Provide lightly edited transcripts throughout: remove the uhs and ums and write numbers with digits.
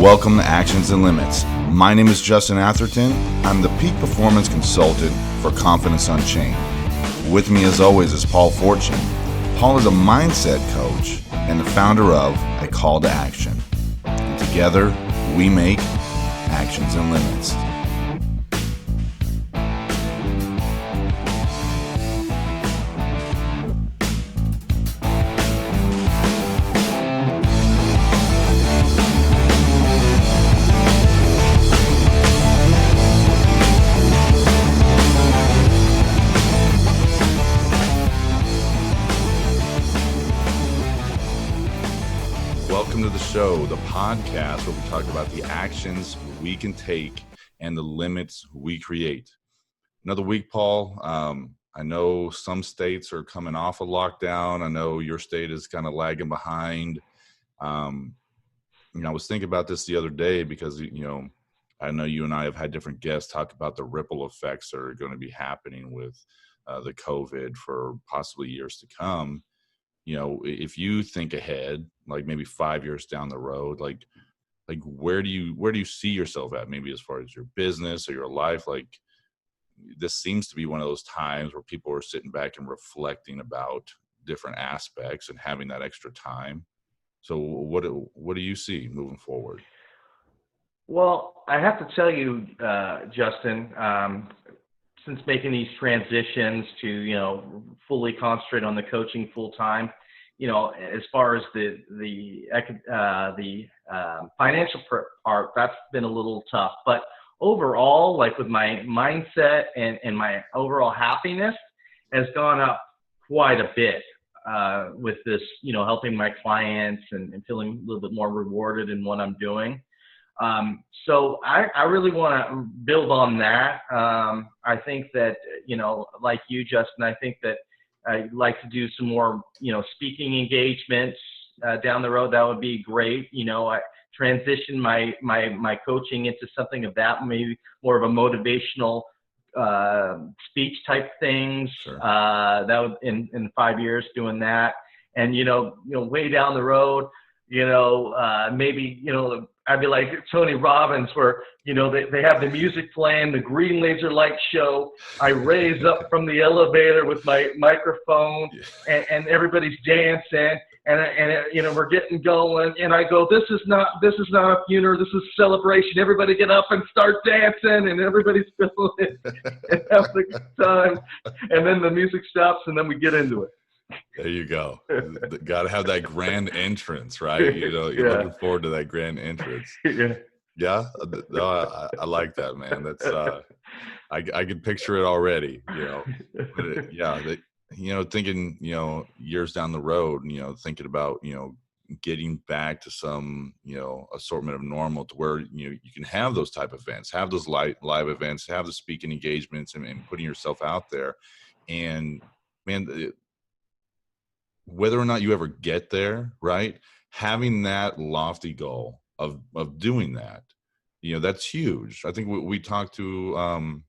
Welcome to Actions and Limits. My name is Justin Atherton. I'm the Peak Performance Consultant for Confidence Unchained. With me as always is Paul Fortune. Paul is a mindset coach and the founder of A Call to Action. And together, we make Actions and Limits. Welcome to the show, the podcast where we talk about the actions we can take and the limits we create. Another week, Paul. I know some states are coming off a lockdown. I know your state is kind of lagging behind. I was thinking about this the other day because, I know you and I have had different guests talk about the ripple effects that are going to be happening with the COVID for possibly years to come. If you think ahead, like maybe 5 years down the road, like where do you see yourself at, maybe as far as your business or your life? Like, this seems to be one of those times where people are sitting back and reflecting about different aspects and having that extra time. So what do you see moving forward? Well, I have to tell you, Justin, since making these transitions to, fully concentrate on the coaching full time, as far as the financial part, that's been a little tough. But overall, like with my mindset and my overall happiness has gone up quite a bit with this, helping my clients and feeling a little bit more rewarded in what I'm doing. So I really want to build on that. I think that, like you, Justin, I think that I'd like to do some more, speaking engagements down the road. That would be great. I transition my coaching into something of that, maybe more of a motivational speech type things. Sure. That would in 5 years doing that. And, way down the road, maybe, I'd be like Tony Robbins, where, they have the music playing, the green laser light show. I raise up from the elevator with my microphone and everybody's dancing and we're getting going. And I go, this is not a funeral. This is a celebration. Everybody get up and start dancing, and everybody's feeling it and having a good time. And then the music stops and then we get into it. There you go. Got to have that grand entrance, right? You're looking forward to that grand entrance. Yeah. No, I like that, man. That's I can picture it already. Thinking, years down the road, thinking about, getting back to some, assortment of normal to where, you can have those type of events, have those live events, have the speaking engagements and putting yourself out there. And man, whether or not you ever get there, right? Having that lofty goal of doing that, that's huge. I think we talked to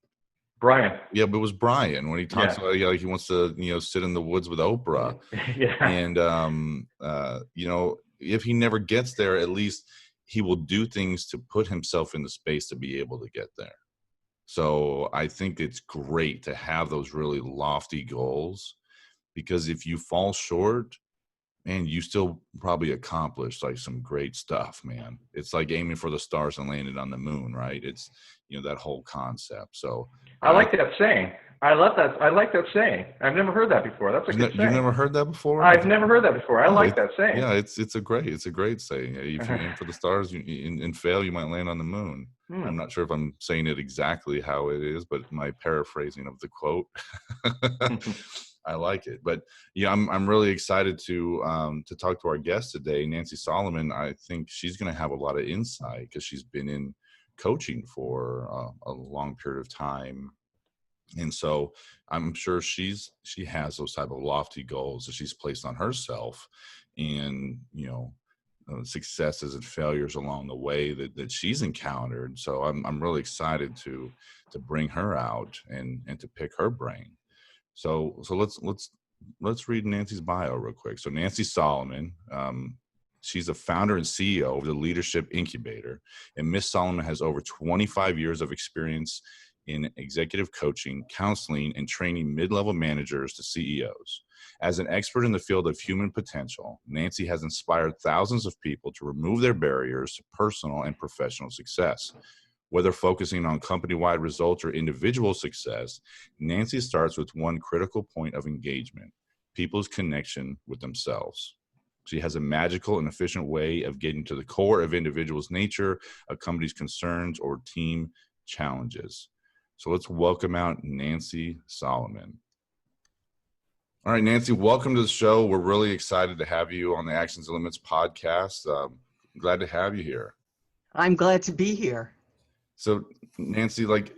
Brian. Yeah, but it was Brian when he talks about like he wants to sit in the woods with Oprah. Yeah. And if he never gets there, at least he will do things to put himself in the space to be able to get there. So I think it's great to have those really lofty goals, because if you fall short, man, you still probably accomplished like some great stuff, man. It's like aiming for the stars and landing on the moon, right? It's, that whole concept. So I like that saying. I love that. I like that saying. I've never heard that before. That's a good saying. You've never heard that before? I've never heard that before. I like that saying. Yeah, it's a great saying. If you aim for the stars and fail, you might land on the moon. I'm not sure if I'm saying it exactly how it is, but my paraphrasing of the quote. I like it. But I'm really excited to talk to our guest today, Nancy Soloman. I think she's going to have a lot of insight because she's been in coaching for a long period of time. And so I'm sure she has those type of lofty goals that she's placed on herself, and, successes and failures along the way that she's encountered. So I'm really excited to bring her out and to pick her brain. So let's read Nancy's bio real quick. So Nancy Soloman, She's the founder and CEO of the Leadership Incubator. And Miss Soloman has over 25 years of experience in executive coaching, counseling, and training mid-level managers to CEOs. As an expert in the field of human potential, Nancy has inspired thousands of people to remove their barriers to personal and professional success. Whether focusing on company-wide results or individual success, Nancy starts with one critical point of engagement: people's connection with themselves. She has a magical and efficient way of getting to the core of individuals' nature, a company's concerns, or team challenges. So let's welcome out Nancy Soloman. All right, Nancy, welcome to the show. We're really excited to have you on the Actions and Limits podcast. Glad to have you here. I'm glad to be here. So, Nancy, like,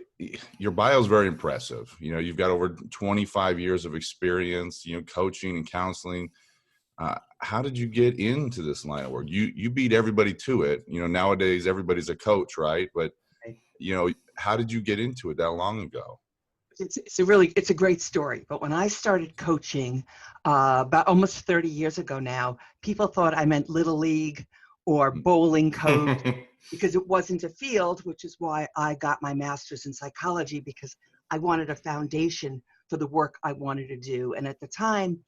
your bio is very impressive. You know, you've got over 25 years of experience, you know, coaching and counseling. How did you get into this line of work? You beat everybody to it. You know, nowadays everybody's a coach, right? But, you know, how did you get into it that long ago? It's a great story. But when I started coaching about almost 30 years ago now, people thought I meant Little League or bowling coach because it wasn't a field, which is why I got my master's in psychology, because I wanted a foundation for the work I wanted to do. And at the time,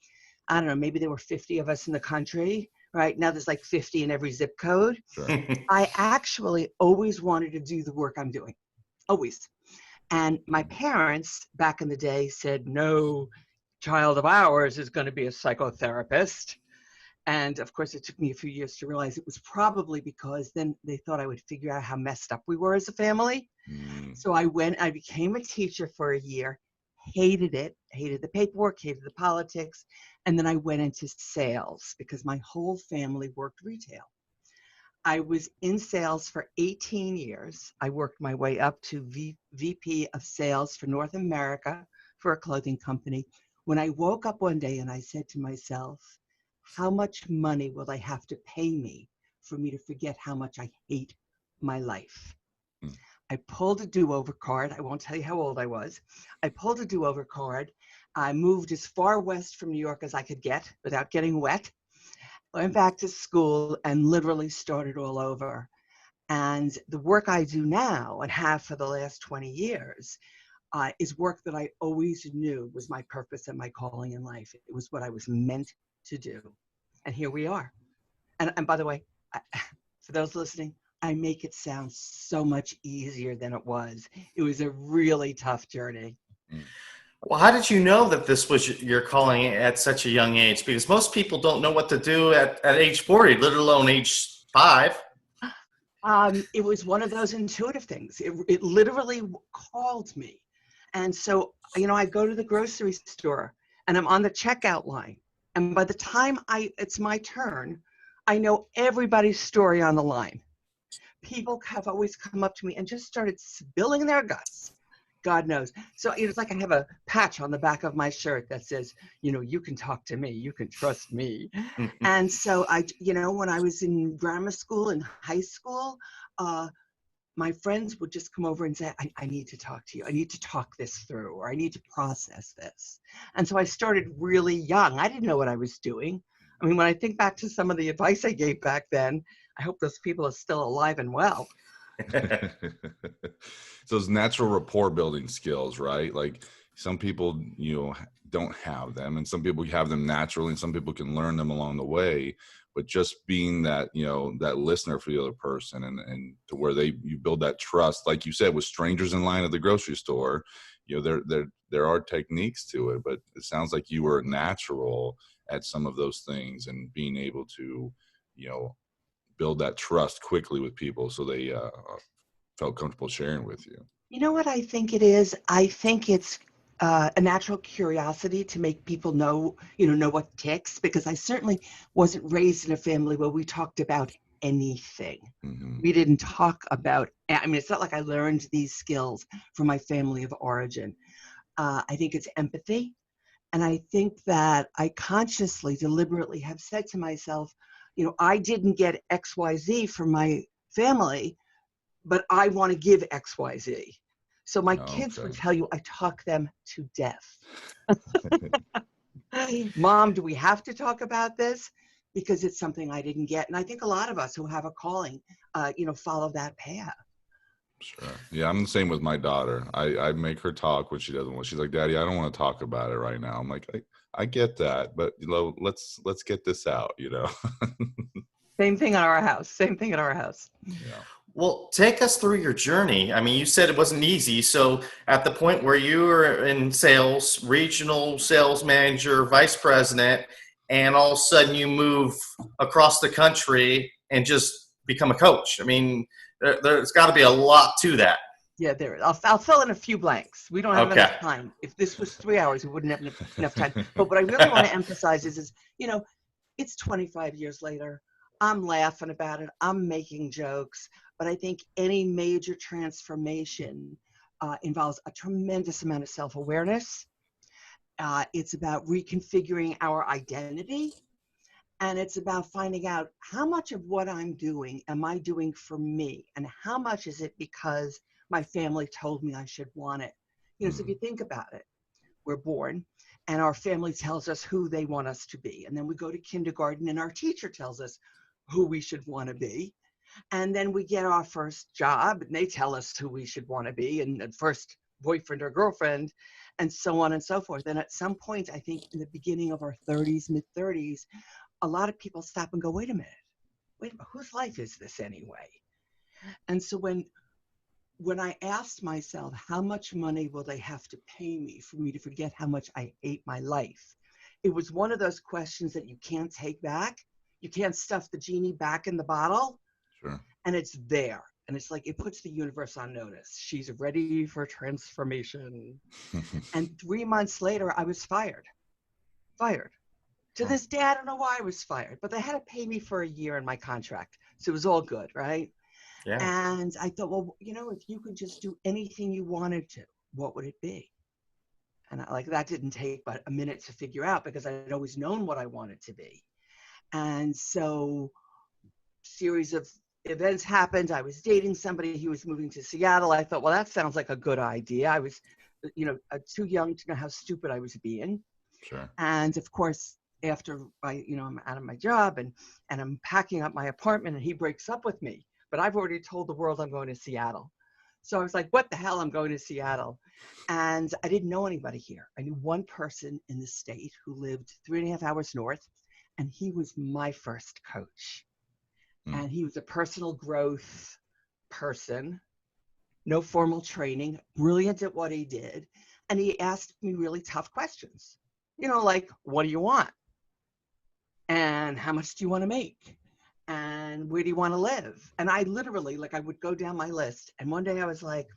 I don't know, maybe there were 50 of us in the country, right? Now there's like 50 in every zip code. Sure. I actually always wanted to do the work I'm doing, always. And my parents back in the day said, no child of ours is going to be a psychotherapist. And of course, it took me a few years to realize it was probably because then they thought I would figure out how messed up we were as a family. So I became a teacher for a year, hated it, hated the paperwork, hated the politics. And then I went into sales because my whole family worked retail. I was in sales for 18 years. I worked my way up to VP of sales for North America for a clothing company. When I woke up one day and I said to myself, how much money will they have to pay me for me to forget how much I hate my life? I pulled a do-over card. I won't tell you how old I was. I pulled a do-over card. I moved as far west from New York as I could get without getting wet. Went back to school and literally started all over. And the work I do now and have for the last 20 years is work that I always knew was my purpose and my calling in life. It was what I was meant to do. And here we are. And by the way, for those listening, I make it sound so much easier than it was. It was a really tough journey. Well, how did you know that this was your calling at such a young age? Because most people don't know what to do at age 40, let alone age 5. It was one of those intuitive things. It literally called me. And so, you know, I go to the grocery store and I'm on the checkout line. And by the time it's my turn, I know everybody's story on the line. People have always come up to me and just started spilling their guts. God knows. So it's like I have a patch on the back of my shirt that says, you know, you can talk to me, you can trust me. And so when I was in grammar school and high school, my friends would just come over and say, I need to talk to you. I need to talk this through, or I need to process this. And so I started really young. I didn't know what I was doing. I mean, when I think back to some of the advice I gave back then, I hope those people are still alive and well. So those natural rapport building skills, right? Like some people, you know, don't have them, and some people have them naturally, and some people can learn them along the way. But just being that, you know, that listener for the other person, and to where you build that trust, like you said, with strangers in line at the grocery store, you know, there are techniques to it, but it sounds like you were natural at some of those things, and being able to, you know, build that trust quickly with people so they felt comfortable sharing with you. You know what I think it is? I think it's a natural curiosity to make people know what ticks, because I certainly wasn't raised in a family where we talked about anything. We didn't talk about, I mean, it's not like I learned these skills from my family of origin. I think it's empathy. And I think that I consciously, deliberately have said to myself, you know, I didn't get XYZ from my family, but I want to give XYZ. So my kids would tell you I talk them to death. Mom, do we have to talk about this? because it's something I didn't get. And I think a lot of us who have a calling, follow that path. Sure. Yeah, I'm the same with my daughter. I make her talk when she doesn't want. She's like, Daddy, I don't want to talk about it right now. I'm like, I get that, but let's get this out, Same thing at our house. Same thing at our house. Yeah. Well, take us through your journey. I mean, you said it wasn't easy. So at the point where you were in sales, regional sales manager, vice president, and all of a sudden you move across the country and just become a coach. I mean, there's got to be a lot to that. Yeah, I'll fill in a few blanks. We don't have Okay. enough time. If this was 3 hours, we wouldn't have enough time. But what I really want to emphasize is, it's 25 years later. I'm laughing about it. I'm making jokes. But I think any major transformation involves a tremendous amount of self-awareness. It's about reconfiguring our identity. And it's about finding out how much of what I'm doing am I doing for me, and how much is it because my family told me I should want it. So if you think about it, we're born and our family tells us who they want us to be. And then we go to kindergarten and our teacher tells us who we should want to be. And then we get our first job and they tell us who we should want to be, and first boyfriend or girlfriend, and so on and so forth. And at some point, I think in the beginning of our 30s, mid-30s, a lot of people stop and go, wait a minute, whose life is this anyway? And so when I asked myself, how much money will they have to pay me for me to forget how much I hate my life? It was one of those questions that you can't take back. You can't stuff the genie back in the bottle. Sure. And it's there. And it's like, it puts the universe on notice. She's ready for transformation. And 3 months later, I was fired. To this day, I don't know why I was fired, but they had to pay me for a year in my contract. So it was all good, right? Yeah. And I thought, well, if you could just do anything you wanted to, what would it be? And that didn't take but a minute to figure out, because I had always known what I wanted to be. And so series of events happened. I was dating somebody. He was moving to Seattle. I thought, well, that sounds like a good idea. I was, too young to know how stupid I was being. Sure. And of course, after I'm out of my job and I'm packing up my apartment and he breaks up with me, but I've already told the world I'm going to Seattle. So I was like, what the hell, I'm going to Seattle. And I didn't know anybody here. I knew one person in the state who lived 3.5 hours north, and he was my first coach. And he was a personal growth person, no formal training, brilliant at what he did. And he asked me really tough questions, like, what do you want? And how much do you want to make? And where do you want to live? And I literally, I would go down my list. And one day I was like,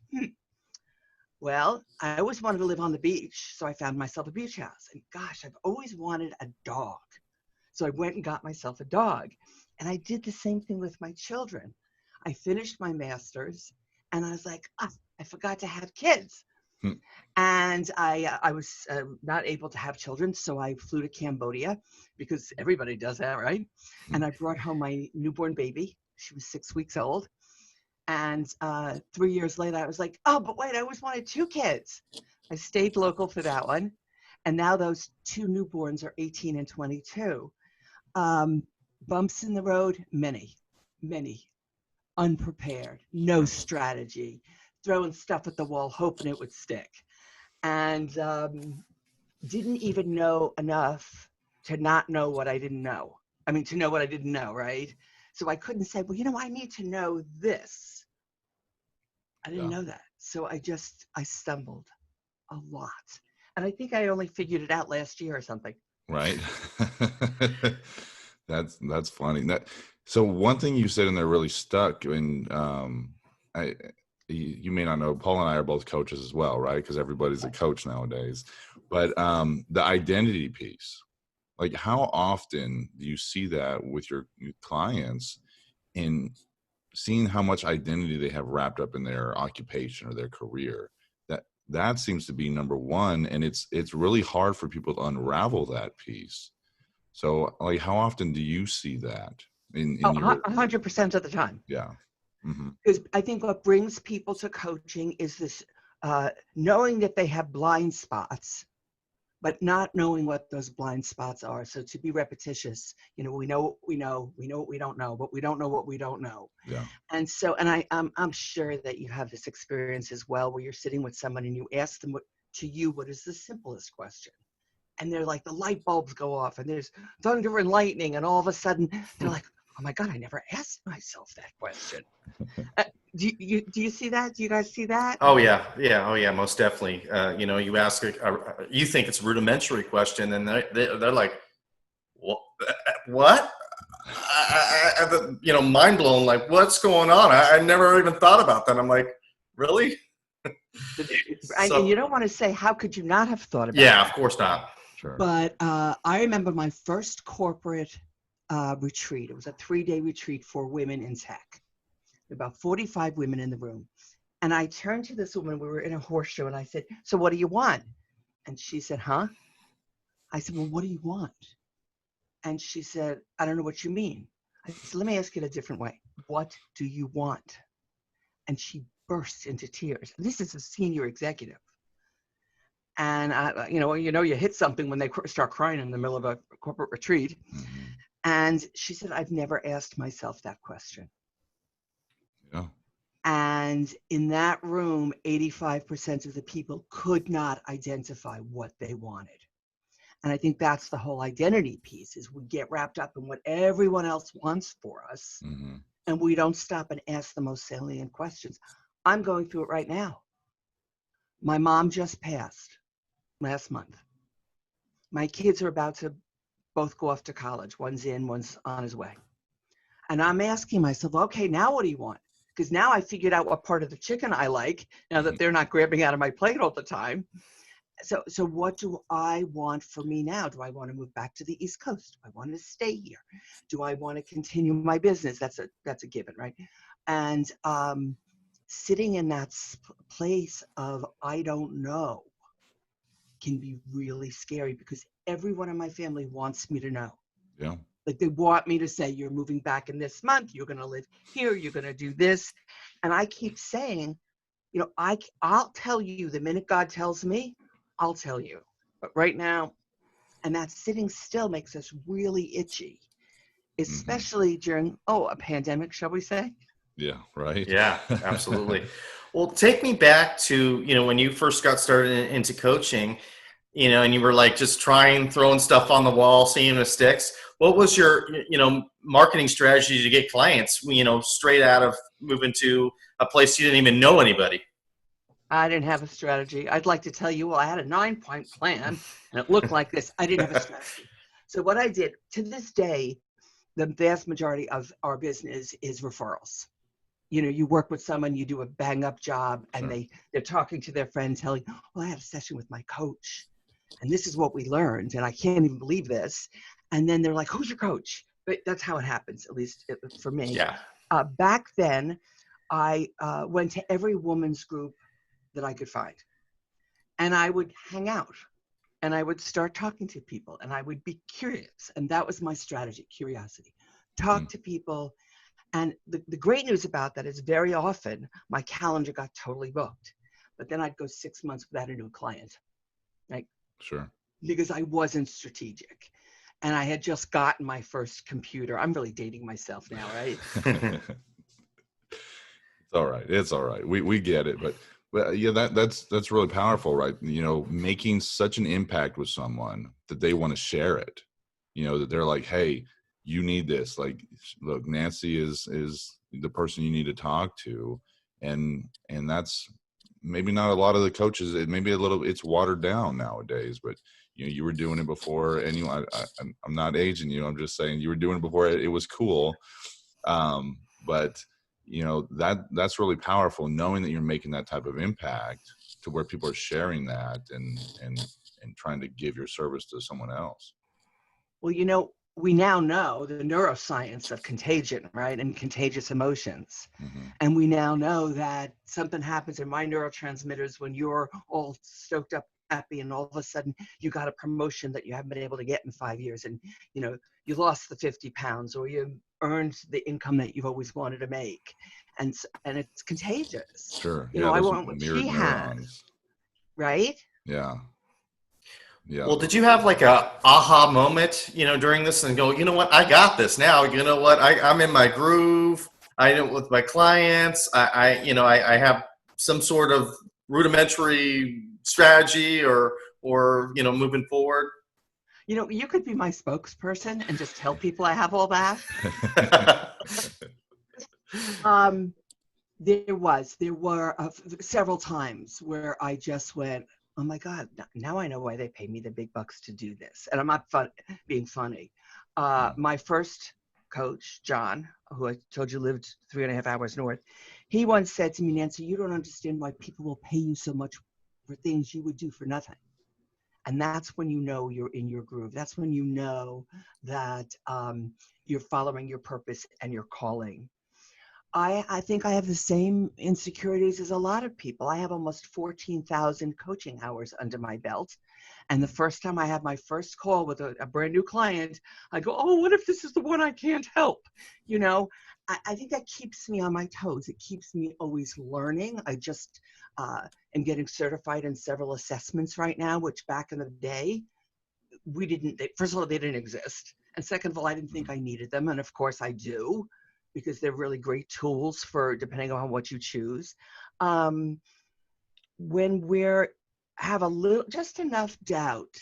well, I always wanted to live on the beach. So I found myself a beach house. And gosh, I've always wanted a dog. So I went and got myself a dog. And I did the same thing with my children. I finished my master's and I was like, I forgot to have kids. And I was not able to have children, so I flew to Cambodia, because everybody does that, right? And I brought home my newborn baby. She was 6 weeks old. And 3 years later, I was like, oh, but wait, I always wanted 2 kids. I stayed local for that one. And now those 2 newborns are 18 and 22. Bumps in the road, many. Unprepared, no strategy, throwing stuff at the wall, hoping it would stick. And didn't even know enough to not know what I didn't know. I mean, to know what I didn't know, right? So I couldn't say, well, I need to know this. I didn't know that. So I stumbled a lot. And I think I only figured it out last year or something. Right. That's funny. So one thing you said in there really stuck, and you may not know, Paul and I are both coaches as well, right? Because everybody's a coach nowadays. But the identity piece, how often do you see that with your clients, in seeing how much identity they have wrapped up in their occupation or their career? That seems to be number one, and it's really hard for people to unravel that piece. So, how often do you see that in your 100% of the time? Yeah. Because I think what brings people to coaching is this knowing that they have blind spots, but not knowing what those blind spots are. So to be repetitious, you know, we know what we know, we know what we don't know, but we don't know what we don't know. Yeah. And so, and I'm sure that you have this experience as well, where you're sitting with someone and you ask them what is the simplest question? And they're like, the light bulbs go off and there's thunder and lightning. And all of a sudden they're like, oh my God, I never asked myself that question. Do you see that? Do you guys see that? Oh yeah, yeah, oh yeah, most definitely. You know, you ask you think it's a rudimentary question, and they're like, what? You know, mind blown. Like, what's going on? I never even thought about that. I'm like, really? And you don't want to say, how could you not have thought about it? Yeah, of course not. Sure. But I remember my first corporate retreat. It was a 3-day retreat for women in tech. About 45 women in the room. And I turned to this woman, we were in a horse show, and I said, so what do you want? And she said, huh? I said, well, what do you want? And she said, I don't know what you mean. I said, let me ask it a different way. What do you want? And she burst into tears. This is a senior executive. And you hit something when they start crying in the middle of a corporate retreat. Mm-hmm. And she said, I've never asked myself that question. Yeah. And in that room, 85% of the people could not identify what they wanted. And I think that's the whole identity piece, is we get wrapped up in what everyone else wants for us. Mm-hmm. And we don't stop and ask the most salient questions. I'm going through it right now. My mom just passed last month. My kids are about to both go off to college. One's in, one's on his way. And I'm asking myself, okay, now what do you want? Because now I figured out what part of the chicken I like, now that they're not grabbing out of my plate all the time. So what do I want for me now? Do I want to move back to the East Coast? Do I want to stay here? Do I want to continue my business? That's a given, right? And sitting in that place of I don't know can be really scary, because everyone in my family wants me to know. Yeah. Like, they want me to say, you're moving back in this month, you're going to live here, you're going to do this. And I keep saying, you know, I'll tell you the minute God tells me, I'll tell you. But right now, and that sitting still makes us really itchy, especially during, a pandemic, shall we say? Yeah, right. Yeah, absolutely. Well, take me back to, you know, when you first got started into coaching, you know, and you were like just throwing stuff on the wall, seeing if it sticks. What was your, you know, marketing strategy to get clients, you know, straight out of moving to a place you didn't even know anybody? I didn't have a strategy. I'd like to tell you, well, I had a 9-point plan and it looked like this. I didn't have a strategy. So what I did, to this day, the vast majority of our business is referrals. You know, you work with someone, you do a bang up job, and Sure. they're talking to their friend, telling, I had a session with my coach and this is what we learned, and I can't even believe this. And then they're like, who's your coach? But that's how it happens, at least for me. Yeah. Back then, I went to every woman's group that I could find. And I would hang out and I would start talking to people and I would be curious. And that was my strategy, curiosity. Talk to people. And the great news about that is very often my calendar got totally booked. But then I'd go 6 months without a new client, right? Sure. Because I wasn't strategic. And I had just gotten my first computer. I'm really dating myself now, right? It's all right. It's all right. We get it. But yeah, that's really powerful, right? You know, making such an impact with someone that they want to share it, you know, that they're like, hey, you need this. Like, look, Nancy is the person you need to talk to. And that's maybe not a lot of the coaches. It maybe it's watered down nowadays, but you know, you were doing it before anyone. I'm not aging you. I'm just saying you were doing it before it was cool. But you know, that's really powerful, knowing that you're making that type of impact to where people are sharing that and trying to give your service to someone else. Well, you know, we now know the neuroscience of contagion, right? And contagious emotions. Mm-hmm. And we now know that something happens in my neurotransmitters when you're all stoked up, happy, and all of a sudden you got a promotion that you haven't been able to get in 5 years. And, you know, you lost the 50 pounds or you earned the income that you've always wanted to make. And it's contagious. Sure. You yeah, know, I those want what mirrored she neurons. has, right? Yeah. Yeah. Well, did you have like a aha moment, during this and go, you know what, I got this now. You know what, I'm in my groove. I know with my clients, I have some sort of rudimentary strategy or moving forward. You could be my spokesperson and just tell people I have all that. Um, there were several times where I just went, oh my God, now I know why they pay me the big bucks to do this. And I'm not being funny. My first coach, John, who I told you lived 3.5 hours north, he once said to me, Nancy, you don't understand why people will pay you so much for things you would do for nothing. And that's when you know you're in your groove. That's when you know that you're following your purpose and your calling. I think I have the same insecurities as a lot of people. I have almost 14,000 coaching hours under my belt. And the first time I have my first call with a brand new client, I go, oh, what if this is the one I can't help? I think that keeps me on my toes. It keeps me always learning. I just am getting certified in several assessments right now, which back in the day, first of all, they didn't exist. And second of all, I didn't think I needed them. And of course I do, because they're really great tools for depending on what you choose. When have just enough doubt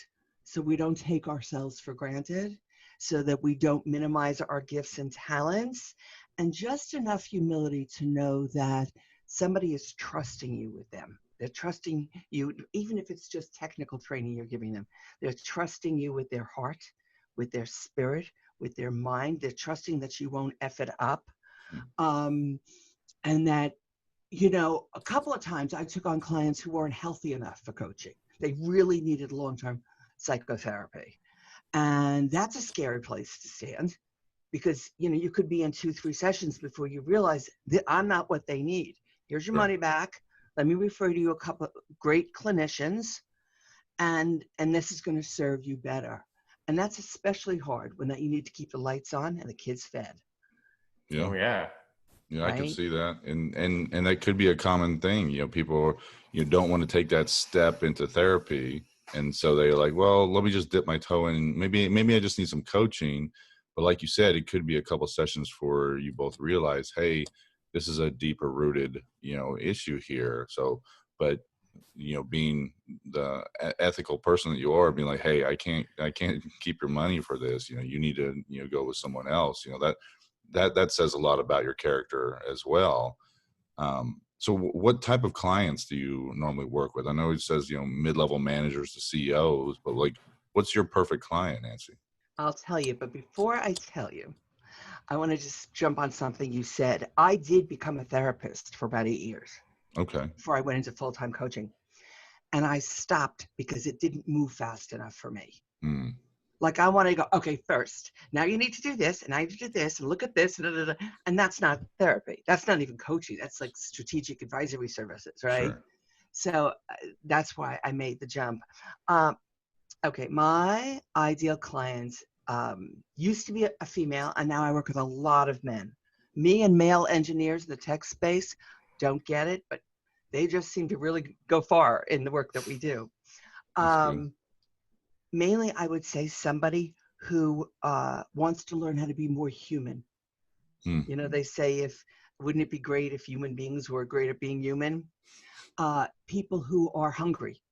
so we don't take ourselves for granted, so that we don't minimize our gifts and talents, and just enough humility to know that somebody is trusting you with them. They're trusting you, even if it's just technical training you're giving them. They're trusting you with their heart, with their spirit, with their mind. They're trusting that you won't F it up. And that, a couple of times I took on clients who weren't healthy enough for coaching. They really needed long-term psychotherapy. And that's a scary place to stand, because, you could be in 2-3 sessions before you realize that I'm not what they need. Here's your money back. Let me refer to you a couple of great clinicians, and this is going to serve you better. And that's especially hard when you need to keep the lights on and the kids fed. Yeah. Oh, yeah. Yeah, Right? I can see that. And that could be a common thing. People don't want to take that step into therapy. And so they're like, well, let me just dip my toe in. Maybe I just need some coaching. But like you said, it could be a couple sessions for you both realize, hey, this is a deeper rooted, issue here. So, but being the ethical person that you are, being like, hey, I can't keep your money for this. You need to, go with someone else. That says a lot about your character as well. So what type of clients do you normally work with? I know it says, mid-level managers to CEOs, but like, what's your perfect client, Nancy? I'll tell you, but before I tell you, I want to just jump on something you said. I did become a therapist for about 8 years Okay. before I went into full-time coaching. And I stopped because it didn't move fast enough for me. Like, I want to go, okay, first, now you need to do this, and now you need to do this, and look at this, and that's not therapy. That's not even coaching. That's like strategic advisory services, right? Sure. So that's why I made the jump. Okay, my ideal clients used to be a female, and now I work with a lot of men. Me and male engineers in the tech space don't get it, but they just seem to really go far in the work that we do. Mainly, I would say somebody who wants to learn how to be more human. They say, wouldn't it be great if human beings were great at being human? People who are hungry,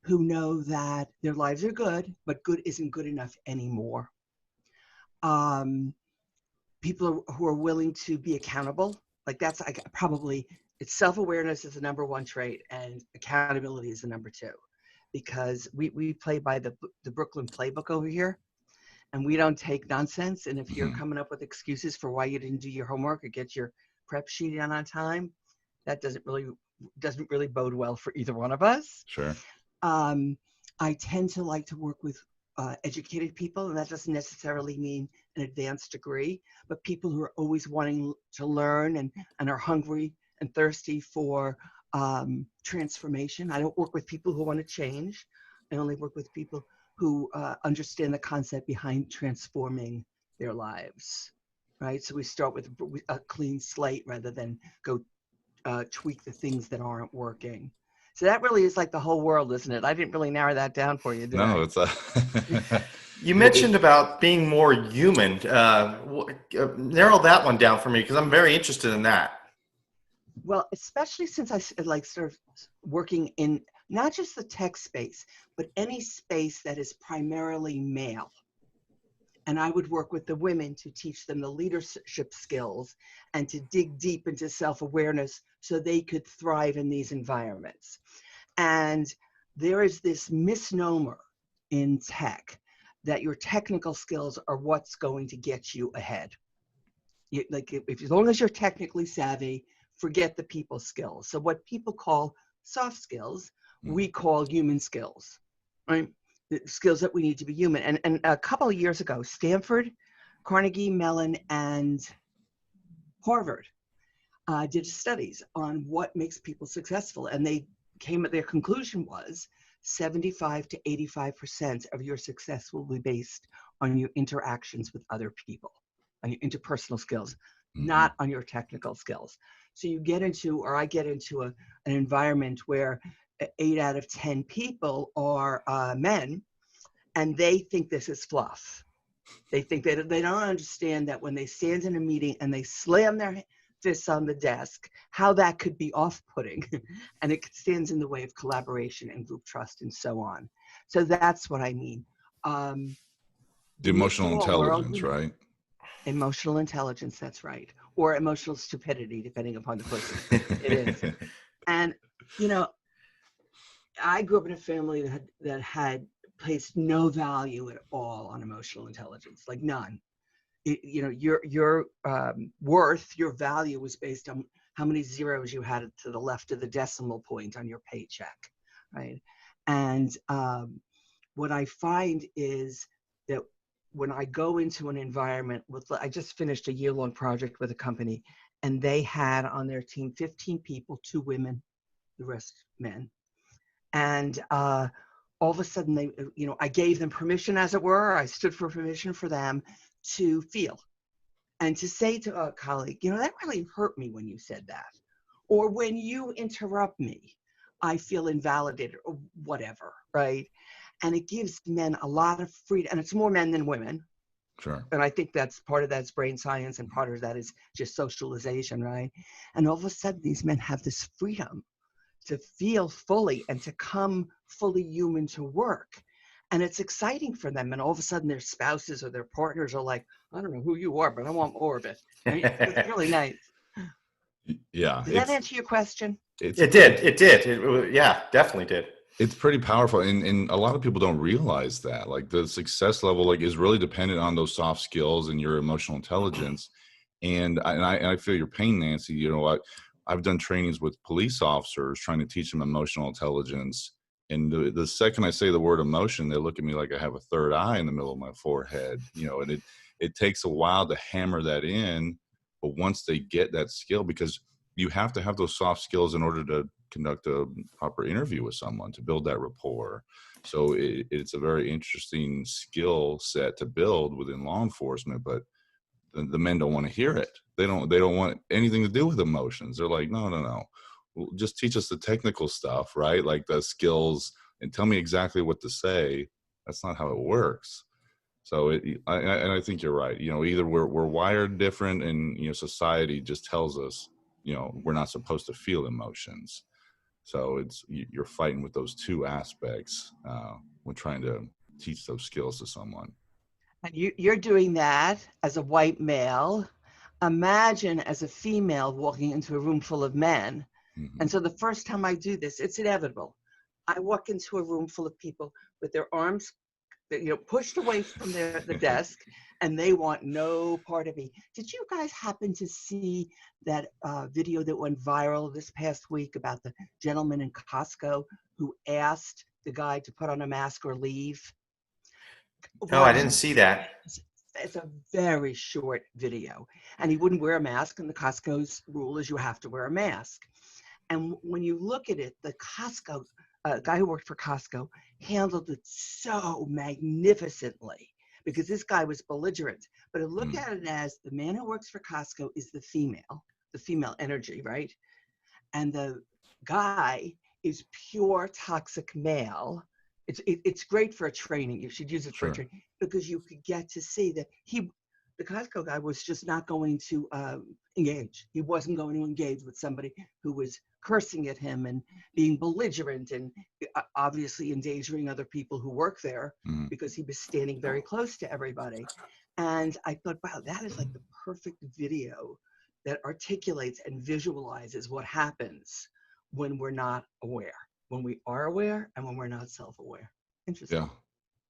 who know that their lives are good, but good isn't good enough anymore. People who are willing to be accountable. Like, that's probably, it's self-awareness is the number one trait, and accountability is the number two. Because we play by the Brooklyn playbook over here, and we don't take nonsense. And if you're coming up with excuses for why you didn't do your homework or get your prep sheet on time, that doesn't really bode well for either one of us. Sure. I tend to like to work with educated people, and that doesn't necessarily mean an advanced degree, but people who are always wanting to learn and are hungry and thirsty for transformation. I don't work with people who want to change. I only work with people who understand the concept behind transforming their lives, right? So we start with a clean slate rather than go tweak the things that aren't working. So that really is like the whole world, isn't it? I didn't really narrow that down for you, did I? No, it's You mentioned about being more human. Narrow that one down for me because I'm very interested in that. Well, especially since I like sort of working in not just the tech space, but any space that is primarily male. And I would work with the women to teach them the leadership skills and to dig deep into self-awareness so they could thrive in these environments. And there is this misnomer in tech that your technical skills are what's going to get you ahead. Like as long as you're technically savvy, forget the people skills. So what people call soft skills, we call human skills, right? The skills that we need to be human. And a couple of years ago, Stanford, Carnegie Mellon, and Harvard did studies on what makes people successful. And they came at their conclusion was 75 to 85% of your success will be based on your interactions with other people, on your interpersonal skills, not on your technical skills. So you get into, or I get into an environment where 8 out of 10 people are men, and they think this is fluff. They think that they don't understand that when they stand in a meeting and they slam their fists on the desk, how that could be off-putting, and it stands in the way of collaboration and group trust and so on. So that's what I mean. the emotional intelligence, right? Emotional intelligence, that's right. Or emotional stupidity, depending upon the person. It is. And, you know, I grew up in a family that had placed no value at all on emotional intelligence, like none. You know, your worth, your value was based on how many zeros you had to the left of the decimal point on your paycheck, right? And what I find is that when I go into an environment I just finished a year-long project with a company, and they had on their team 15 people, 2 women, the rest men. And all of a sudden they, you know, I gave them permission, as it were. I stood for permission for them to feel and to say to a colleague, you know, that really hurt me when you said that. Or when you interrupt me, I feel invalidated or whatever, right? And it gives men a lot of freedom, and it's more men than women. Sure. And I think that's part of that's brain science, and part of that is just socialization, right? And all of a sudden, these men have this freedom to feel fully and to come fully human to work. And it's exciting for them. And all of a sudden, their spouses or their partners are like, I don't know who you are, but I want more of it. Right? It's really nice. Yeah. Does that answer your question? It did. Yeah, definitely did. It's pretty powerful, and a lot of people don't realize that. Like the success level, like is really dependent on those soft skills and your emotional intelligence. And I feel your pain, Nancy. You know, I've done trainings with police officers trying to teach them emotional intelligence. And the second I say the word emotion, they look at me like I have a third eye in the middle of my forehead. You know, and it takes a while to hammer that in, but once they get that skill, because you have to have those soft skills in order to conduct a proper interview with someone, to build that rapport. So it's a very interesting skill set to build within law enforcement, but the men don't want to hear it. They don't want anything to do with emotions. They're like, no. Well, just teach us the technical stuff, right? Like the skills, and tell me exactly what to say. That's not how it works. So I think you're right. You know, either we're wired different, and you know, society just tells us, you know, we're not supposed to feel emotions. So you're fighting with those two aspects when trying to teach those skills to someone. And you're doing that as a white male. Imagine as a female walking into a room full of men. Mm-hmm. And so the first time I do this, it's inevitable. I walk into a room full of people with their arms, you know, pushed away from the desk, and they want no part of me. Did you guys happen to see that video that went viral this past week about the gentleman in Costco who asked the guy to put on a mask or leave? No, I didn't see that. It's a very short video, and he wouldn't wear a mask, and the Costco's rule is you have to wear a mask. And when you look at it, the Costco guy who worked for Costco handled it so magnificently, because this guy was belligerent. But look at it as the man who works for Costco is the female energy, right? And the guy is pure toxic male. It's great for a training. You should use it for a Sure. training, because you could get to see that the Costco guy was just not going to engage. He wasn't going to engage with somebody who was cursing at him and being belligerent and obviously endangering other people who work there, Mhm. because he was standing very close to everybody. And I thought, wow, that is like the perfect video that articulates and visualizes what happens when we're not aware, when we are aware, and when we're not self-aware. Interesting. Yeah.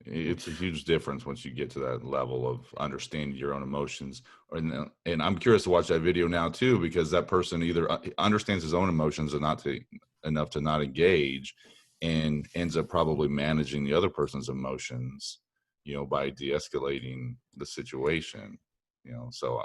It's a huge difference once you get to that level of understanding your own emotions. And I'm curious to watch that video now too, because that person either understands his own emotions and enough to not engage, and ends up probably managing the other person's emotions, by de-escalating the situation. So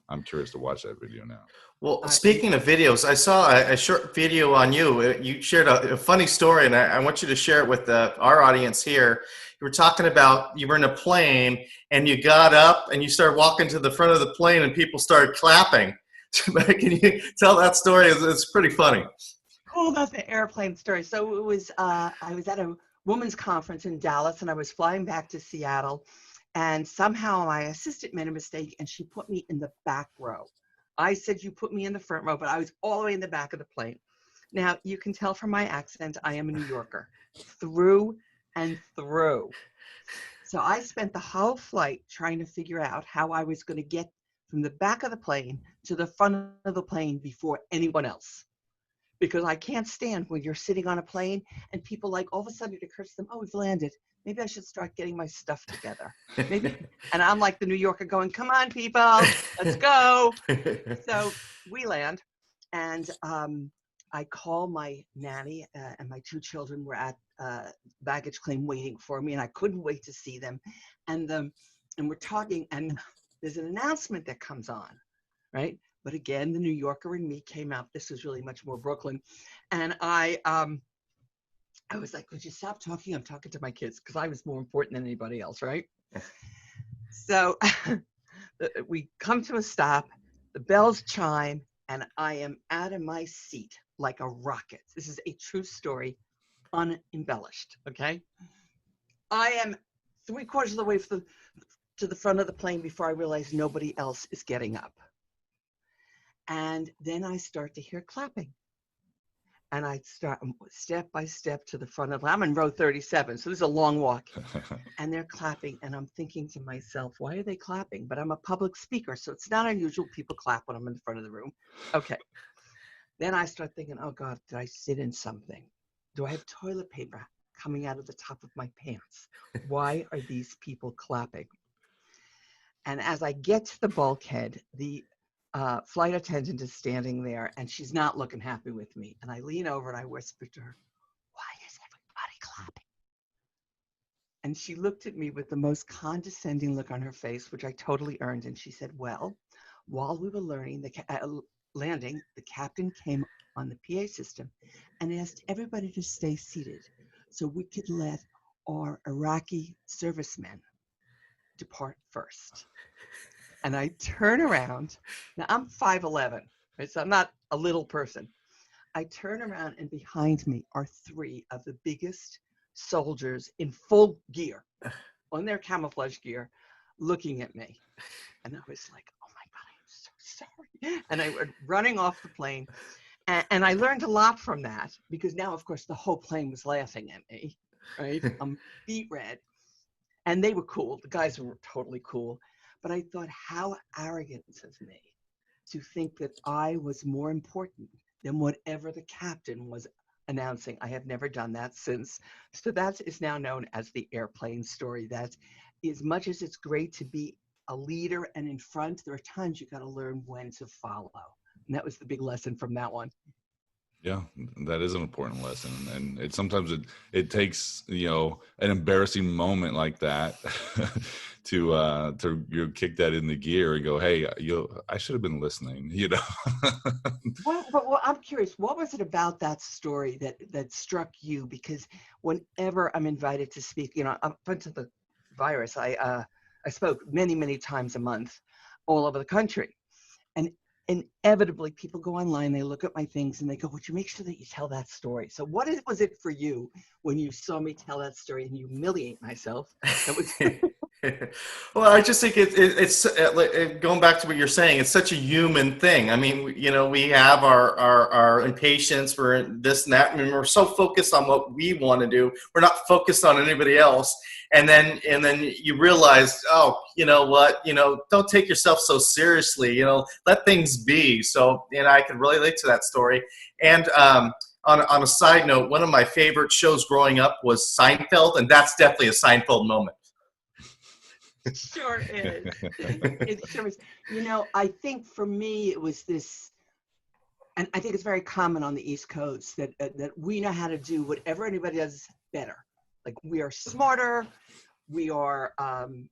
I'm curious to watch that video now. Well, speaking of videos, I saw a short video on you. You shared a funny story, and I want you to share it with our audience here. You were talking about you were in a plane, and you got up and you started walking to the front of the plane, and people started clapping. Can you tell that story? It's pretty funny. Cool about the airplane story. So it was, I was at a women's conference in Dallas, and I was flying back to Seattle, and somehow my assistant made a mistake, and she put me in the back row. I said, you put me in the front row, but I was all the way in the back of the plane. Now, you can tell from my accent, I am a New Yorker, through and through. So I spent the whole flight trying to figure out how I was going to get from the back of the plane to the front of the plane before anyone else. Because I can't stand when you're sitting on a plane and people like all of a sudden it occurs to them, oh, we've landed. Maybe I should start getting my stuff together. Maybe, and I'm like the New Yorker going, come on, people, let's go. So we land, and I call my nanny, and my two children were at baggage claim waiting for me, and I couldn't wait to see them. And we're talking, and there's an announcement that comes on, right? But again, the New Yorker in me came out. This was really much more Brooklyn. And I was like, would you stop talking? I'm talking to my kids, because I was more important than anybody else, right? So we come to a stop, the bells chime, and I am out of my seat like a rocket. This is a true story, unembellished, okay? I am 3/4 of the way to the front of the plane before I realize nobody else is getting up. And then I start to hear clapping. And I start step by step to the front of, I'm in row 37, so this is a long walk. And they're clapping, and I'm thinking to myself, why are they clapping? But I'm a public speaker, so it's not unusual people clap when I'm in the front of the room. Okay. Then I start thinking, oh God, did I sit in something? Do I have toilet paper coming out of the top of my pants? Why are these people clapping? And as I get to the bulkhead, the flight attendant is standing there, and she's not looking happy with me. And I lean over and I whisper to her, why is everybody clapping? And she looked at me with the most condescending look on her face, which I totally earned. And she said, well, while we were landing, the captain came on the PA system and asked everybody to stay seated so we could let our Iraqi servicemen depart first. And I turn around. Now I'm 5'11", right? So I'm not a little person. I turn around, and behind me are 3 of the biggest soldiers in full gear, on their camouflage gear, looking at me. And I was like, oh my God, I'm so sorry. And I went running off the plane. And I learned a lot from that, because now, of course, the whole plane was laughing at me, right? I'm beet red. And they were cool. The guys were totally cool. But I thought, how arrogant of me to think that I was more important than whatever the captain was announcing. I have never done that since. So that is now known as the airplane story. That as much as it's great to be a leader and in front, there are times you got to learn when to follow. And that was the big lesson from that one. Yeah, that is an important lesson, and sometimes it takes an embarrassing moment like that to kick that into gear and go, hey, I should have been listening, Well, I'm curious, what was it about that story that struck you? Because whenever I'm invited to speak, up until the virus, I spoke many times a month all over the country, and inevitably people go online, they look at my things and they go, would you make sure that you tell that story? So was it for you when you saw me tell that story and humiliate myself? That was Well, I just think it's going back to what you're saying. It's such a human thing. I mean, we have our impatience for this and that, and we're so focused on what we want to do. We're not focused on anybody else. And then you realize, oh, you know what? Don't take yourself so seriously. Let things be. So, I can relate to that story. And on a side note, one of my favorite shows growing up was Seinfeld, and that's definitely a Seinfeld moment. sure is. It sure is. I think for me it was this, and I think it's very common on the East Coast that we know how to do whatever anybody does better. Like we are smarter, we are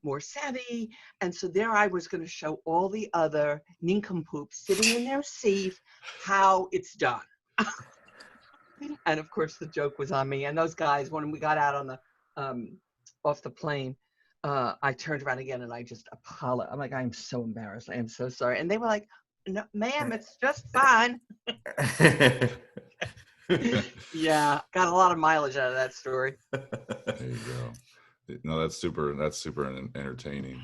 more savvy, and so there I was going to show all the other nincompoops sitting in their seat how it's done. And of course the joke was on me. And those guys, when we got out on the off the plane, I turned around again and I just apologized. I'm like, I'm so embarrassed. I am so sorry. And they were like, no, ma'am, it's just fine. Yeah, got a lot of mileage out of that story. There you go. No, that's super entertaining.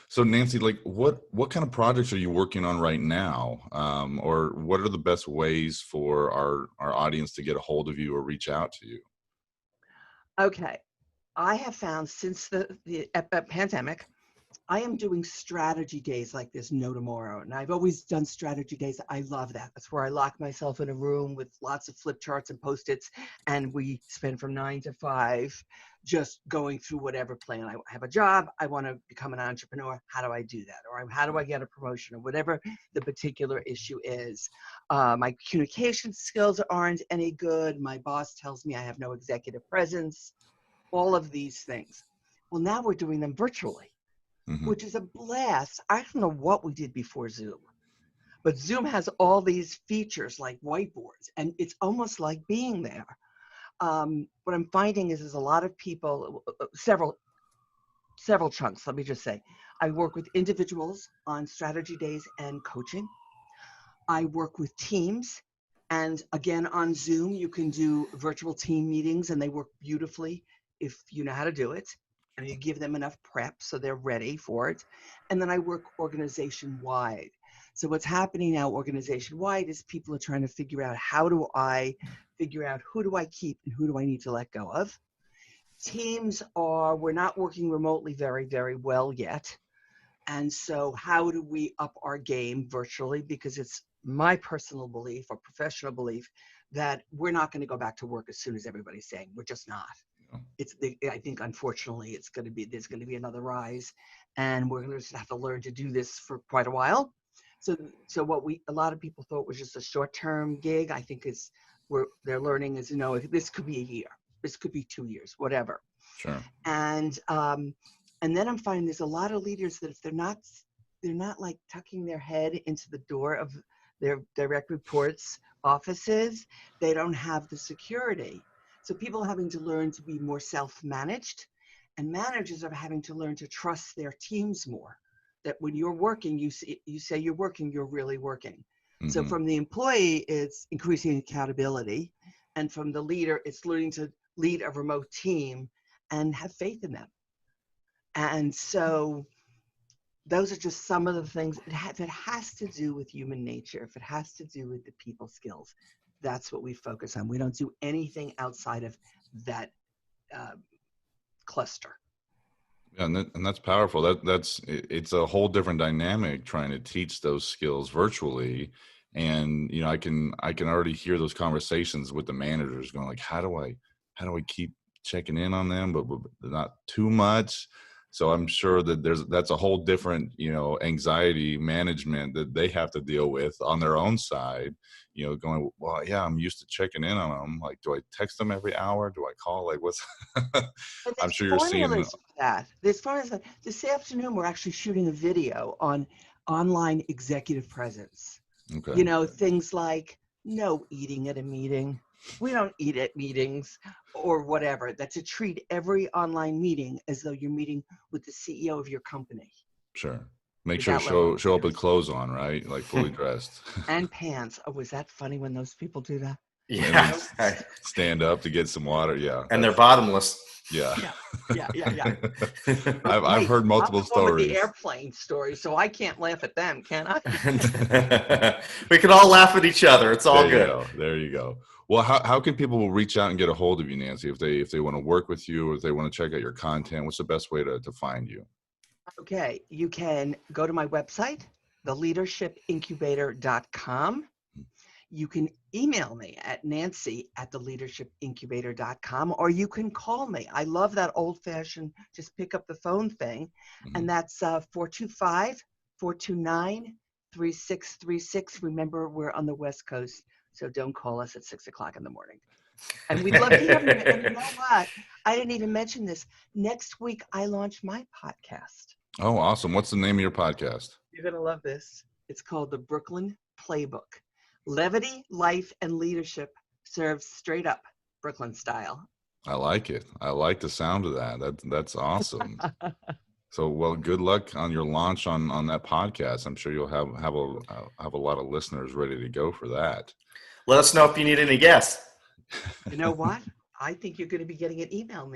So Nancy, like what kind of projects are you working on right now? Or what are the best ways for our audience to get a hold of you or reach out to you? Okay. I have found since the pandemic, I am doing strategy days like there's no tomorrow. And I've always done strategy days. I love that. That's where I lock myself in a room with lots of flip charts and Post-its. And we spend from 9 to 5 just going through whatever plan. I have a job. I want to become an entrepreneur. How do I do that? Or how do I get a promotion? Or whatever the particular issue is. My communication skills aren't any good. My boss tells me I have no executive presence. All of these things. Well, now we're doing them virtually. Mm-hmm. Which is a blast. I don't know what we did before Zoom, but Zoom has all these features like whiteboards, and it's almost like being there. What I'm finding is a lot of people, several chunks. Let me just say, I work with individuals on strategy days and coaching. I work with teams, and again on Zoom, you can do virtual team meetings, and they work beautifully if you know how to do it. And you give them enough prep so they're ready for it. And then I work organization-wide. So what's happening now organization-wide is people are trying to figure out how do I figure out who do I keep and who do I need to let go of. Teams we're not working remotely very, very well yet. And so how do we up our game virtually? Because it's my personal belief or professional belief that we're not going to go back to work as soon as everybody's saying. We're just not. I think unfortunately there's going to be another rise, and we're going to just have to learn to do this for quite a while. So what a lot of people thought was just a short-term gig, I think they're learning is, this could be a year, this could be 2 years, whatever. Sure. And then I'm finding there's a lot of leaders that if they're not like tucking their head into the door of their direct reports offices, they don't have the security. So people are having to learn to be more self-managed, and managers are having to learn to trust their teams more. That when you're working, you say you're working, you're really working. Mm-hmm. So from the employee, it's increasing accountability. And from the leader, it's learning to lead a remote team and have faith in them. And so those are just some of the things. If it has to do with human nature, if it has to do with the people skills, that's what we focus on. We don't do anything outside of that cluster. Yeah, and that's powerful. It's a whole different dynamic trying to teach those skills virtually. And I can already hear those conversations with the managers going like, how do I keep checking in on them, but not too much. So I'm sure that that's a whole different, anxiety management that they have to deal with on their own side, going, well, yeah, I'm used to checking in on them. Like, do I text them every hour? Do I call? Like, what's, I'm sure you're seeing that. There's formulas that this afternoon, we're actually shooting a video on online executive presence. Okay. Things like no eating at a meeting. We don't eat at meetings or whatever. That to treat every online meeting as though you're meeting with the CEO of your company. Sure. Make to sure to that level of show up detail. with clothes on, right? Like fully dressed. And pants. Oh, was that funny when those people do that? And then Yeah. stand up to get some water. Yeah. And they're bottomless. Yeah. Yeah. I've Hey, heard multiple I'm the one with the stories. airplane story, so I can't laugh at them, can I? We can all laugh at each other. It's all There you good. go. There you go. Well, how can people reach out and get a hold of you, Nancy, if they want to work with you or if they want to check out your content? What's the best way to find you? Okay, you can go to my website, theleadershipincubator.com. You can email me at nancy@theleadershipincubator.com, or you can call me. I love that old-fashioned just pick up the phone thing, and that's 425-429-3636. Remember, we're on the West Coast, so don't call us at 6 o'clock in the morning. And we'd love to hear from you. And you know what? I didn't even mention this. Next week, I launch my podcast. Oh, awesome. What's the name of your podcast? You're going to love this. It's called The Brooklyn Playbook. Levity, life, and leadership served straight up Brooklyn style. I like it. I like the sound of that. That's awesome. So, well, good luck on your launch on that podcast. I'm sure you'll have a lot of listeners ready to go for that. Let us know if you need any guests. You know what? I think you're going to be getting an email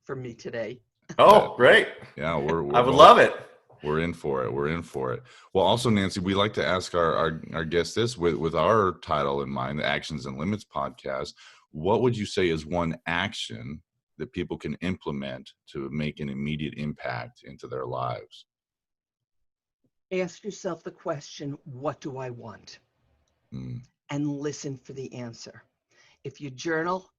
from me today. Oh, great. Yeah, I would love it. We're in for it. We're in for it. Well, also, Nancy, we like to ask our guests this with our title in mind, the Actions and Limits podcast. What would you say is one action that people can implement to make an immediate impact into their lives? Ask yourself the question, what do I want? And listen for the answer. If you journal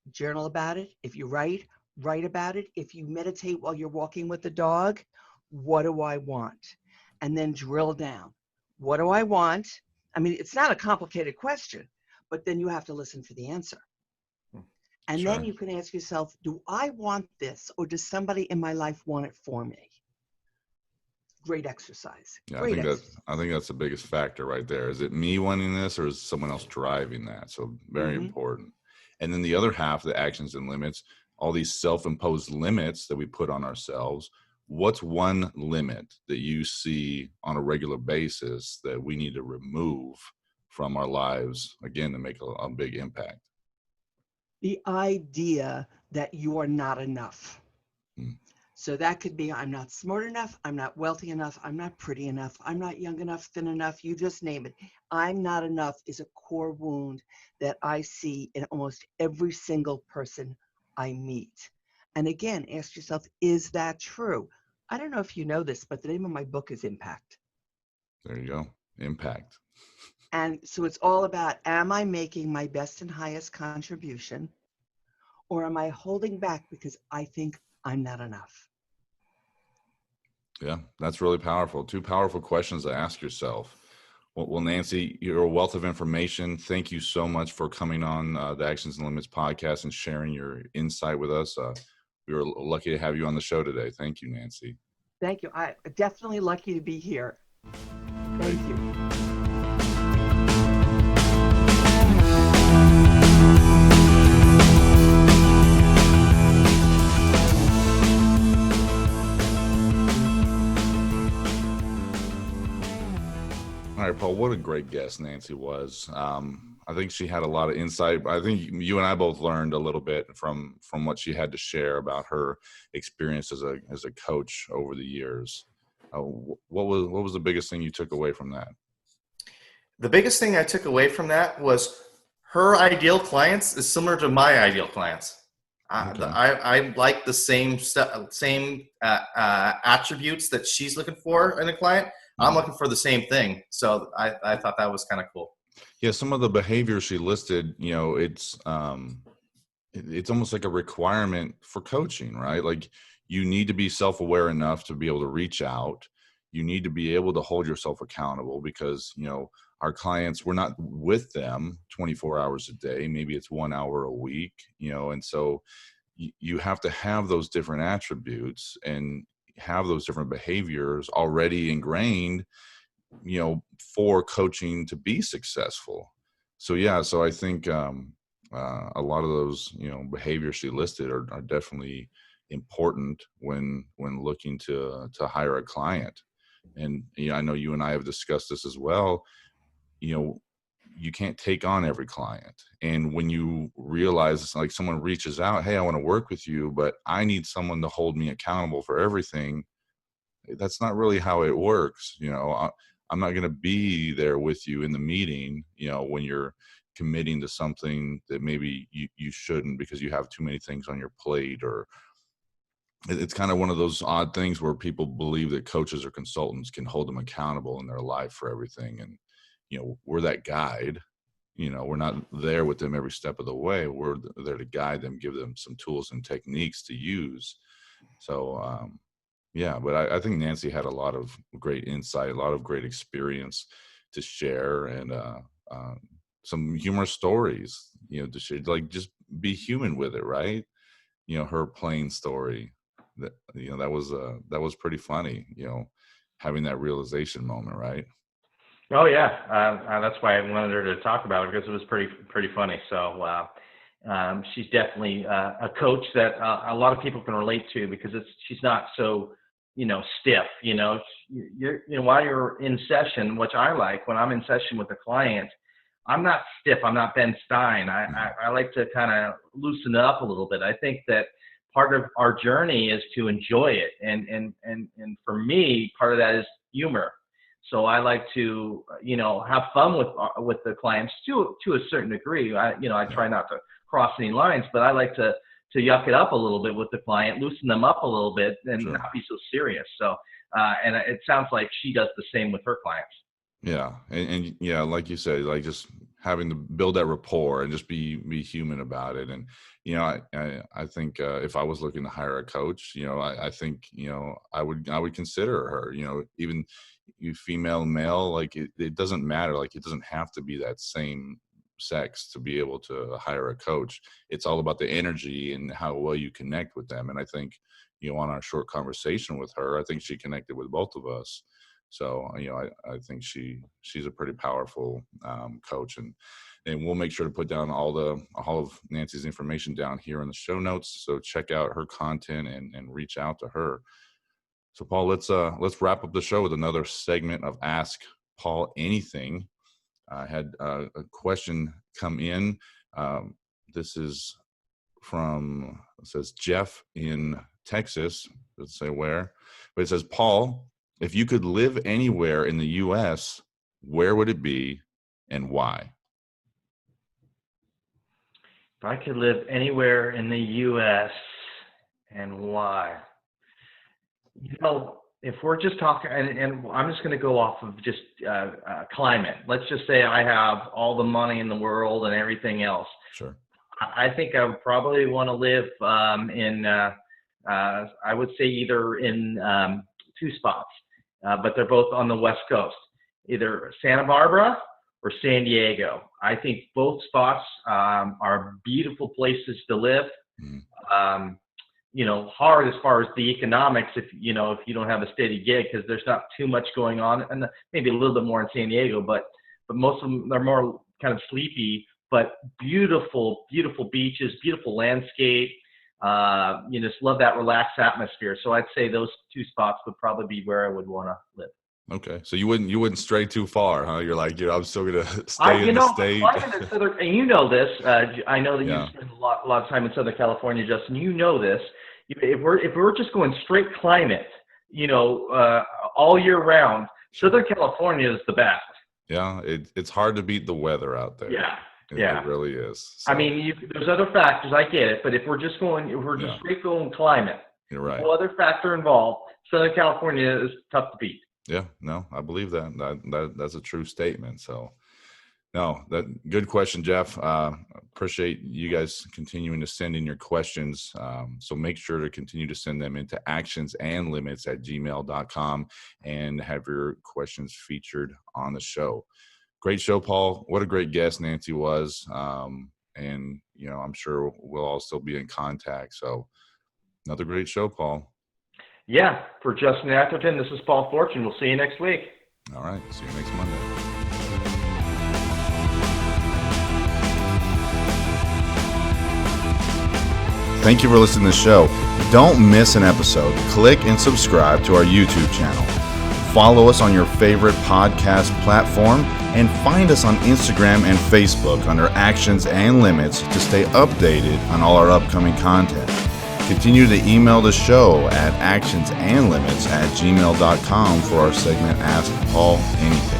about it. If you write about it. If you meditate while you're walking with the dog, what do I want? And then drill down. What do I want? I mean, it's not a complicated question, but then you have to listen for the answer. And Sure. then you can ask yourself, do I want this, or does somebody in my life want it for me? Great exercise. Yeah, Great I think that's the biggest factor right there. Is it me wanting this, or is someone else driving that? So very important. And then the other half, the actions and limits, all these self-imposed limits that we put on ourselves. What's one limit that you see on a regular basis that we need to remove from our lives, again, to make a big impact? The idea that you are not enough. So that could be, I'm not smart enough, I'm not wealthy enough, I'm not pretty enough, I'm not young enough, thin enough, you just name it. I'm not enough is a core wound that I see in almost every single person I meet. And again, ask yourself, is that true? I don't know if you know this, but the name of my book is Impact. There you go. Impact. And so it's all about, am I making my best and highest contribution, or am I holding back because I think I'm not enough? Yeah, that's really powerful. Two powerful questions to ask yourself. Well, Nancy, you're a wealth of information. Thank you so much for coming on the Actions and Limits podcast and sharing your insight with us. We were lucky to have you on the show today. Thank you, Nancy. Thank you. I'm definitely lucky to be here. Thank you. All right, Paul, what a great guest Nancy was. I think she had a lot of insight. I think you and I both learned a little bit from what she had to share about her experience as a coach over the years. What was the biggest thing you took away from that? The biggest thing I took away from that was her ideal clients is similar to my ideal clients. Okay. I like the same attributes that she's looking for in a client. I'm looking for the same thing. So I thought that was kind of cool. Yeah, some of the behaviors she listed, it's almost like a requirement for coaching, right? Like you need to be self-aware enough to be able to reach out. You need to be able to hold yourself accountable because, our clients, we're not with them 24 hours a day. Maybe it's 1 hour a week, and so you have to have those different attributes and have those different behaviors already ingrained, for coaching to be successful. So I think a lot of those, behaviors she listed are definitely important when looking to hire a client. And, I know you and I have discussed this as well. You can't take on every client. And when you realize, like, someone reaches out, hey, I want to work with you, but I need someone to hold me accountable for everything. That's not really how it works. I'm not going to be there with you in the meeting, when you're committing to something that maybe you shouldn't, because you have too many things on your plate. Or it's kind of one of those odd things where people believe that coaches or consultants can hold them accountable in their life for everything. And, we're that guide. We're not there with them every step of the way. We're there to guide them, give them some tools and techniques to use. So, yeah, but I think Nancy had a lot of great insight, a lot of great experience to share, and some humorous stories, to share, like, just be human with it, right? Her plane story, that was pretty funny, having that realization moment, right? Oh yeah, that's why I wanted her to talk about it, because it was pretty funny. So she's definitely a coach that a lot of people can relate to, because she's not so stiff. While you're in session, which I like, when I'm in session with a client, I'm not stiff. I'm not Ben Stein. I like to kind of loosen up a little bit. I think that part of our journey is to enjoy it, and for me, part of that is humor. So I like to, have fun with the clients to a certain degree. I try not to cross any lines, but I like to yuck it up a little bit with the client, loosen them up a little bit, and Sure. not be so serious. So, and it sounds like she does the same with her clients. Yeah. And yeah, like you said, like, just having to build that rapport and just be human about it. And, I think if I was looking to hire a coach, I think, I would consider her, even you female, male, like, it doesn't matter. Like, it doesn't have to be that same sex to be able to hire a coach. It's all about the energy and how well you connect with them. And I think, on our short conversation with her, I think she connected with both of us. So, I think she's a pretty powerful coach, and we'll make sure to put down all of Nancy's information down here in the show notes. So check out her content and reach out to her. So, Paul, let's wrap up the show with another segment of Ask Paul Anything. I had a question come in. This is from, it says Jeff in Texas. Doesn't say where, but it says, Paul, if you could live anywhere in the U.S., where would it be and why? If I could live anywhere in the U.S. and why? If we're just talking, and I'm just going to go off of just climate. Let's just say I have all the money in the world and everything else. Sure. I think I would probably want to live in, I would say either in two spots, but they're both on the West Coast, either Santa Barbara or San Diego. I think both spots are beautiful places to live. Mm-hmm. Hard as far as the economics, if you don't have a steady gig, because there's not too much going on, and maybe a little bit more in San Diego, but most of them, they're more kind of sleepy, but beautiful beaches, beautiful landscape. Just love that relaxed atmosphere. So I'd say those two spots would probably be where I would want to live. Okay, so you wouldn't stray too far, huh? You're like, I'm still gonna stay in the state. And you know this. I know that you spend a lot of time in Southern California, Justin. You know this. If we're just going straight climate, all year round, Southern California is the best. Yeah, it's hard to beat the weather out there. Yeah. It really is. So. I mean, there's other factors. I get it, but if we're just straight going climate, you're right. No other factor involved. Southern California is tough to beat. Yeah, no, I believe that. That's a true statement. So, no, good question, Jeff. Appreciate you guys continuing to send in your questions. So make sure to continue to send them into actionsandlimits@gmail.com and have your questions featured on the show. Great show, Paul. What a great guest Nancy was. And, I'm sure we'll all still be in contact. So another great show, Paul. Yeah, for Justin Atherton, this is Paul Fortune. We'll see you next week. All right. See you next Monday. Thank you for listening to the show. Don't miss an episode. Click and subscribe to our YouTube channel. Follow us on your favorite podcast platform and find us on Instagram and Facebook under Actions and Limits to stay updated on all our upcoming content. Continue to email the show at actionsandlimits@gmail.com for our segment Ask Paul Anything.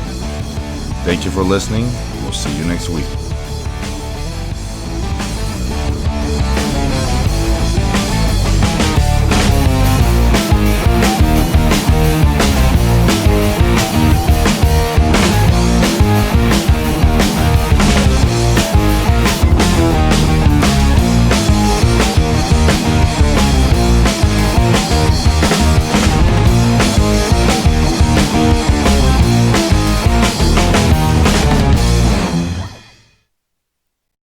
Thank you for listening. We'll see you next week.